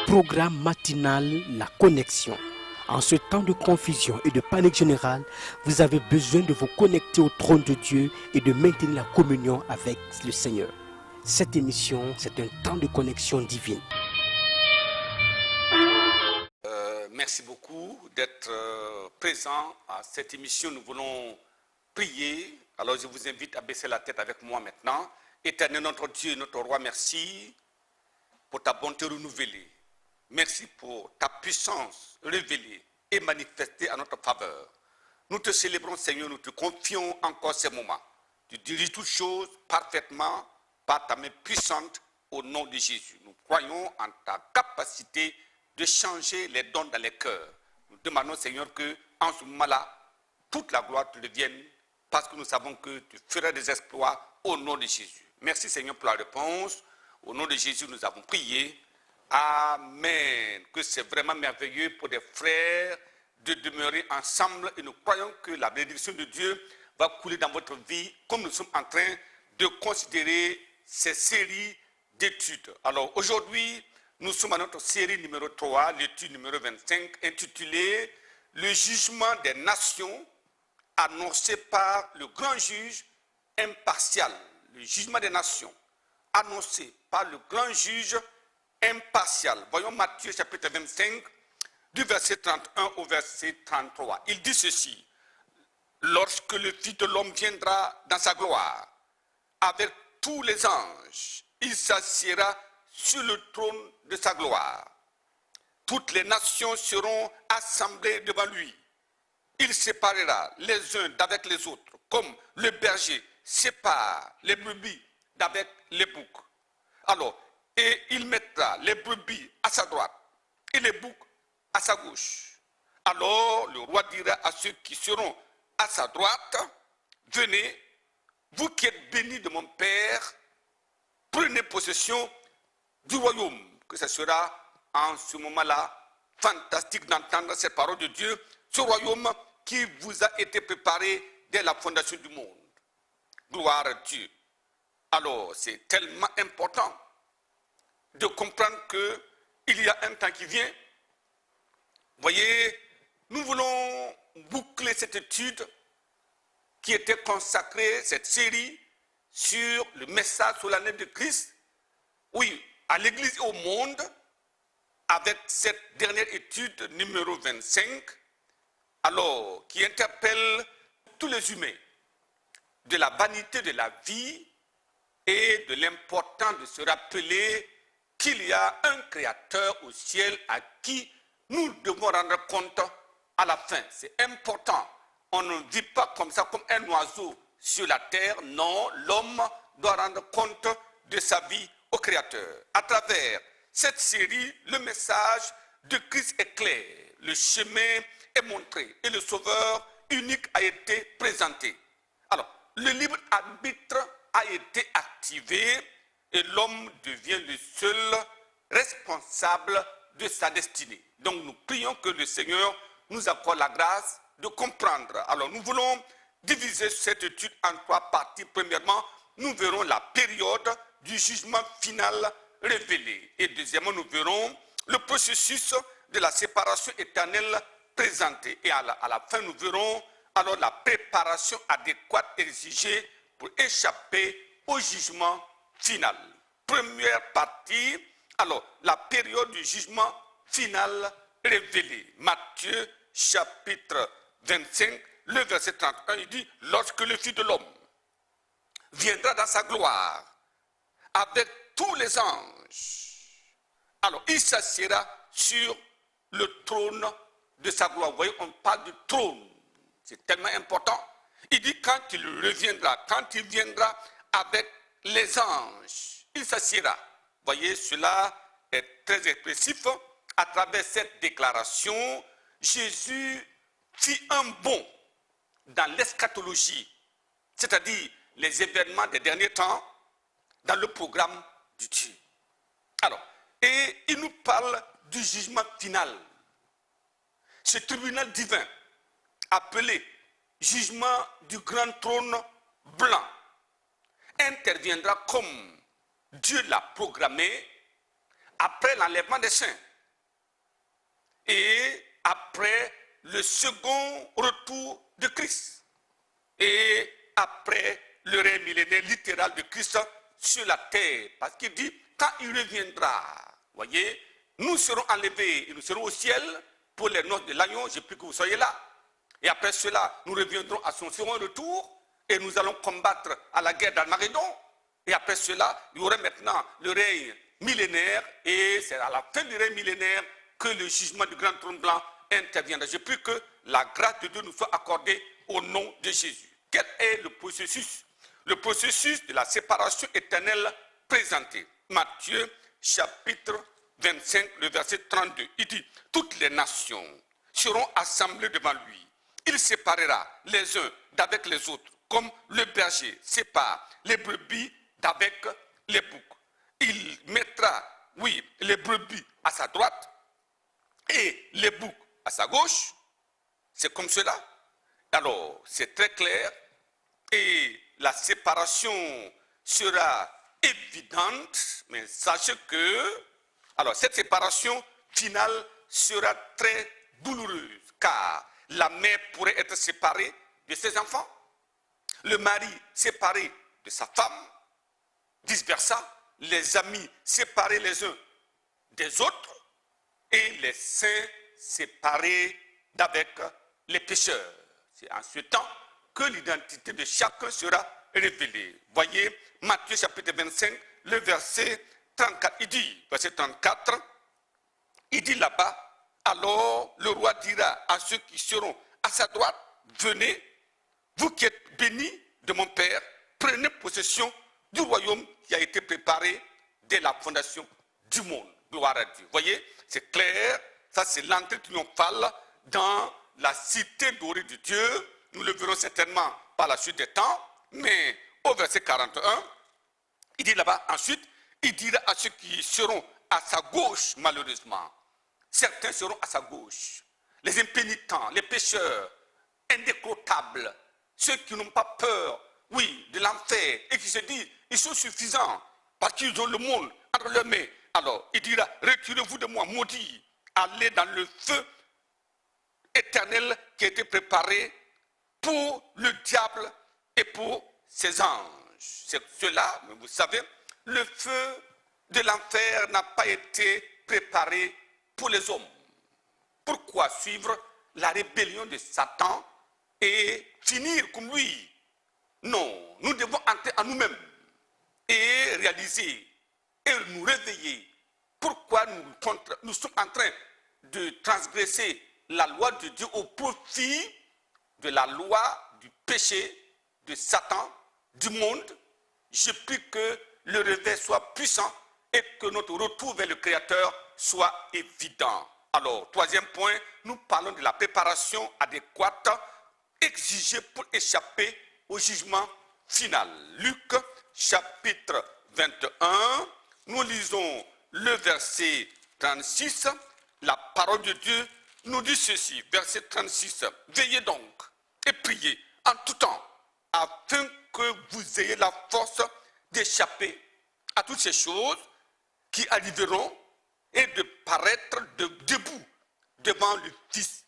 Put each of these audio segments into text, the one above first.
Programme matinal La Connexion. En ce temps de confusion et de panique générale, vous avez besoin de vous connecter au trône de Dieu et de maintenir la communion avec le Seigneur. Cette émission, c'est un temps de connexion divine. Merci beaucoup d'être présent à cette émission. Nous voulons prier. Alors je vous invite à baisser la tête avec moi maintenant. Éternel notre Dieu, notre roi, merci pour ta bonté renouvelée. Merci pour ta puissance révélée et manifestée à notre faveur. Nous te célébrons, Seigneur, nous te confions encore ces moments. Tu diriges toutes choses parfaitement par ta main puissante au nom de Jésus. Nous croyons en ta capacité de changer les dons dans les cœurs. Nous demandons, Seigneur, que en ce moment-là, toute la gloire te revienne parce que nous savons que tu feras des exploits au nom de Jésus. Merci, Seigneur, pour la réponse. Au nom de Jésus, nous avons prié. Amen. Que c'est vraiment merveilleux pour des frères de demeurer ensemble et nous croyons que la bénédiction de Dieu va couler dans votre vie comme nous sommes en train de considérer ces séries d'études. Alors aujourd'hui, nous sommes à notre série numéro 3, l'étude numéro 25, intitulée « Le jugement des nations » annoncé par le grand juge impartial. Le jugement des nations annoncé par le grand juge impartial. Voyons Matthieu chapitre 25, du verset 31 au verset 33. Il dit ceci: « Lorsque le Fils de l'homme viendra dans sa gloire, avec tous les anges, il s'assiera sur le trône de sa gloire. Toutes les nations seront assemblées devant lui. Il séparera les uns d'avec les autres, comme le berger sépare les brebis d'avec les boucs. Alors, et il mettra les brebis à sa droite et les boucs à sa gauche. Alors le roi dira à ceux qui seront à sa droite: venez, vous qui êtes bénis de mon Père, prenez possession du royaume. Que ce sera en ce moment-là fantastique d'entendre cette parole de Dieu, ce royaume qui vous a été préparé dès la fondation du monde. Gloire à Dieu. Alors, c'est tellement important de comprendre qu'il y a un temps qui vient. Voyez, nous voulons boucler cette étude qui était consacrée, cette série, sur le message solennel de Christ, oui, à l'Église et au monde, avec cette dernière étude numéro 25, alors, qui interpelle tous les humains de la vanité de la vie et de l'importance de se rappeler qu'il y a un créateur au ciel à qui nous devons rendre compte à la fin. C'est important. On ne vit pas comme ça, comme un oiseau sur la terre. Non, l'homme doit rendre compte de sa vie au créateur. À travers cette série, le message de Christ est clair. Le chemin est montré et le sauveur unique a été présenté. Alors, le libre arbitre a été activé et l'homme devient le seul responsable de sa destinée. Donc nous prions que le Seigneur nous accorde la grâce de comprendre. Alors nous voulons diviser cette étude en 3 parties. Premièrement, nous verrons la période du jugement final révélé. Et deuxièmement, nous verrons le processus de la séparation éternelle présentée. Et à la fin, nous verrons alors la préparation adéquate exigée pour échapper au jugement final. Première partie, alors la période du jugement final révélé. Matthieu chapitre 25, le verset 31, il dit: « Lorsque le Fils de l'homme viendra dans sa gloire avec tous les anges, alors il s'assiera sur le trône de sa gloire. » Vous voyez, on parle du trône. C'est tellement important. Il dit quand il reviendra, quand il viendra avec les anges, il s'assiera. Vous voyez, cela est très expressif. À travers cette déclaration, Jésus fit un bond dans l'eschatologie, c'est-à-dire les événements des derniers temps, dans le programme de Dieu. Alors, et il nous parle du jugement final. Ce tribunal divin, appelé jugement du grand trône blanc, interviendra comme Dieu l'a programmé après l'enlèvement des saints et après le second retour de Christ et après le règne millénaire littéral de Christ sur la terre. Parce qu'il dit, quand il reviendra, voyez, nous serons enlevés et nous serons au ciel pour les noces de l'agneau. Je prie que vous soyez là. Et après cela, nous reviendrons à son second retour et nous allons combattre à la guerre d'Armageddon. Et après cela, il y aura maintenant le règne millénaire et c'est à la fin du règne millénaire que le jugement du grand trône blanc interviendra. Je prie que la grâce de Dieu nous soit accordée au nom de Jésus. Quel est le processus? Le processus de la séparation éternelle présenté. Matthieu chapitre 25, le verset 32. Il dit, toutes les nations seront assemblées devant lui. Il séparera les uns d'avec les autres, comme le berger sépare les brebis d'avec les boucs. Il mettra, oui, les brebis à sa droite et les boucs à sa gauche. C'est comme cela. Alors, c'est très clair et la séparation sera évidente, mais sachez que, alors, cette séparation finale sera très douloureuse, car la mère pourrait être séparée de ses enfants, le mari séparé de sa femme, vice-versa, les amis séparés les uns des autres et les saints séparés d'avec les pécheurs. C'est en ce temps que l'identité de chacun sera révélée. Voyez, Matthieu chapitre 25, le verset 34, il dit, verset 34, il dit là-bas, alors le roi dira à ceux qui seront à sa droite, venez, vous qui êtes bénis de mon Père, prenez possession du royaume qui a été préparé dès la fondation du monde. Gloire à Dieu. Voyez, c'est clair, ça c'est l'entrée triomphale dans la cité dorée de Dieu. Nous le verrons certainement par la suite des temps, mais au verset 41, il dit là-bas ensuite, il dira à ceux qui seront à sa gauche, malheureusement, certains seront à sa gauche, les impénitents, les pécheurs, indécrottables, ceux qui n'ont pas peur, oui, de l'enfer, et qui se disent, ils sont suffisants, parce qu'ils ont le monde entre leurs mains. Alors, il dira, retirez-vous de moi, maudits, allez dans le feu éternel qui a été préparé pour le diable et pour ses anges. C'est cela, mais vous savez, le feu de l'enfer n'a pas été préparé pour les hommes. Pourquoi suivre la rébellion de Satan et finir comme lui? Non, nous devons entrer en nous-mêmes et réaliser et nous réveiller. Pourquoi nous sommes en train de transgresser la loi de Dieu au profit de la loi du péché, de Satan, du monde? Je prie que le réveil soit puissant et que notre retour vers le Créateur soit évident. Alors, troisième point, nous parlons de la préparation adéquate exigée pour échapper au jugement final. Luc, chapitre 21, nous lisons le verset 36. La parole de Dieu nous dit ceci, verset 36. Veillez donc et priez en tout temps, afin que vous ayez la force d'échapper à toutes ces choses qui arriveront et de paraître debout devant le Fils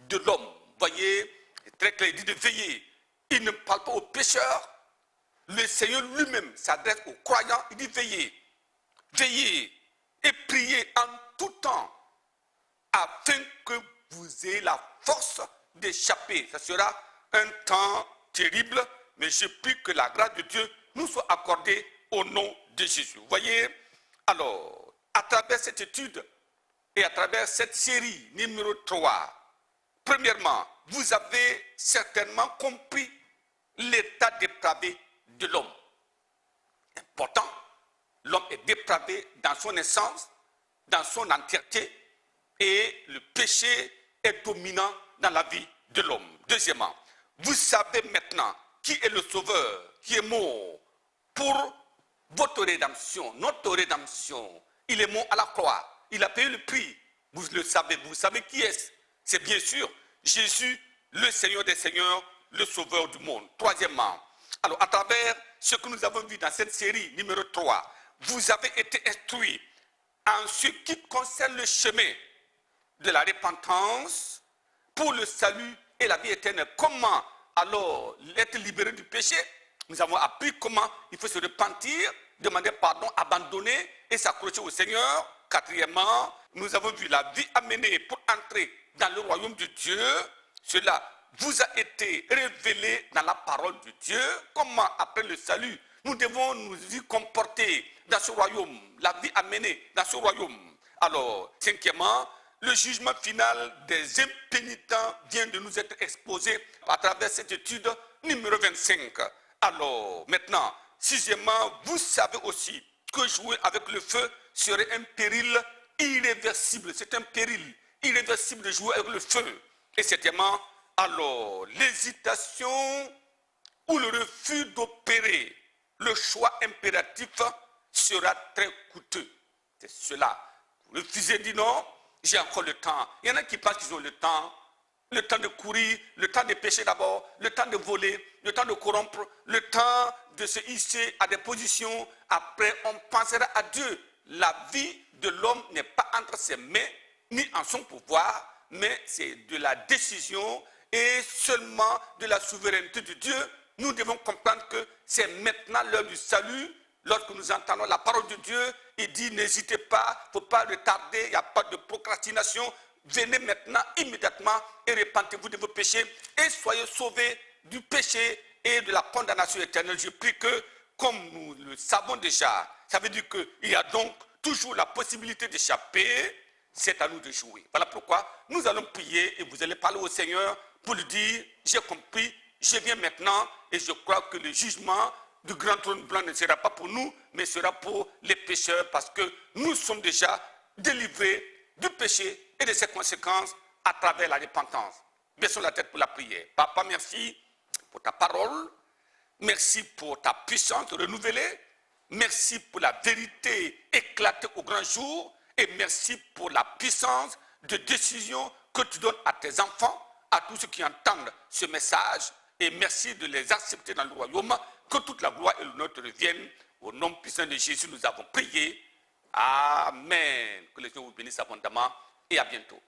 de l'homme. Voyez, c'est très clair, il dit de veiller. Il ne parle pas aux pécheurs. Le Seigneur lui-même s'adresse aux croyants. Il dit veillez. Veillez et priez en tout temps afin que vous ayez la force d'échapper. Ce sera un temps terrible, mais je prie que la grâce de Dieu nous soit accordée au nom de Jésus. Vous voyez, alors, à travers cette étude et à travers cette série numéro 3, premièrement, vous avez certainement compris l'état dépravé de l'homme. Important, l'homme est dépravé dans son essence, dans son entièreté, et le péché est dominant dans la vie de l'homme. Deuxièmement, vous savez maintenant qui est le Sauveur, qui est mort pour votre rédemption, notre rédemption. Il est mort à la croix, il a payé le prix. Vous le savez, vous savez qui est-ce? C'est bien sûr Jésus, le Seigneur des Seigneurs, le Sauveur du monde. Troisièmement, alors à travers ce que nous avons vu dans cette série numéro 3, vous avez été instruits en ce qui concerne le chemin de la repentance pour le salut et la vie éternelle. Comment alors être libéré du péché? Nous avons appris comment il faut se repentir, demander pardon, abandonner et s'accrocher au Seigneur. Quatrièmement, nous avons vu la vie amenée pour entrer dans le royaume de Dieu. Cela vous a été révélé dans la parole de Dieu. Comment après le salut, nous devons nous y comporter dans ce royaume, la vie amenée dans ce royaume. Alors, cinquièmement, le jugement final des impénitents vient de nous être exposé à travers cette étude numéro 25. Alors, maintenant, sixièmement, vous savez aussi que jouer avec le feu serait un péril irréversible. C'est un péril irréversible de jouer avec le feu. Et septièmement, alors, l'hésitation ou le refus d'opérer le choix impératif sera très coûteux. C'est cela. Vous refusez, dit non, j'ai encore le temps. Il y en a qui pensent qu'ils ont le temps de courir, le temps de pécher d'abord, le temps de voler, le temps de corrompre, le temps de se hisser à des positions. Après, on pensera à Dieu. La vie de l'homme n'est pas entre ses mains, ni en son pouvoir, mais c'est de la décision et seulement de la souveraineté de Dieu. Nous devons comprendre que c'est maintenant l'heure du salut. Lorsque nous entendons la parole de Dieu, il dit n'hésitez pas, il ne faut pas retarder, il n'y a pas de procrastination. Venez maintenant immédiatement et repentez-vous de vos péchés et soyez sauvés du péché et de la condamnation éternelle. Je prie que, comme nous le savons déjà, ça veut dire qu'il y a donc toujours la possibilité d'échapper. C'est à nous de jouer. Voilà pourquoi nous allons prier et vous allez parler au Seigneur pour lui dire j'ai compris, je viens maintenant et je crois que le jugement du grand trône blanc ne sera pas pour nous, mais sera pour les pécheurs parce que nous sommes déjà délivrés du péché et de ses conséquences à travers la repentance. Baissons la tête pour la prière. Papa, merci pour ta parole. Merci pour ta puissance renouvelée. Merci pour la vérité éclatée au grand jour. Et merci pour la puissance de décision que tu donnes à tes enfants, à tous ceux qui entendent ce message. Et merci de les accepter dans le royaume. Que toute la gloire et l'honneur te reviennent. Au nom puissant de Jésus, nous avons prié. Amen. Que les Dieu vous bénisse abondamment et à bientôt.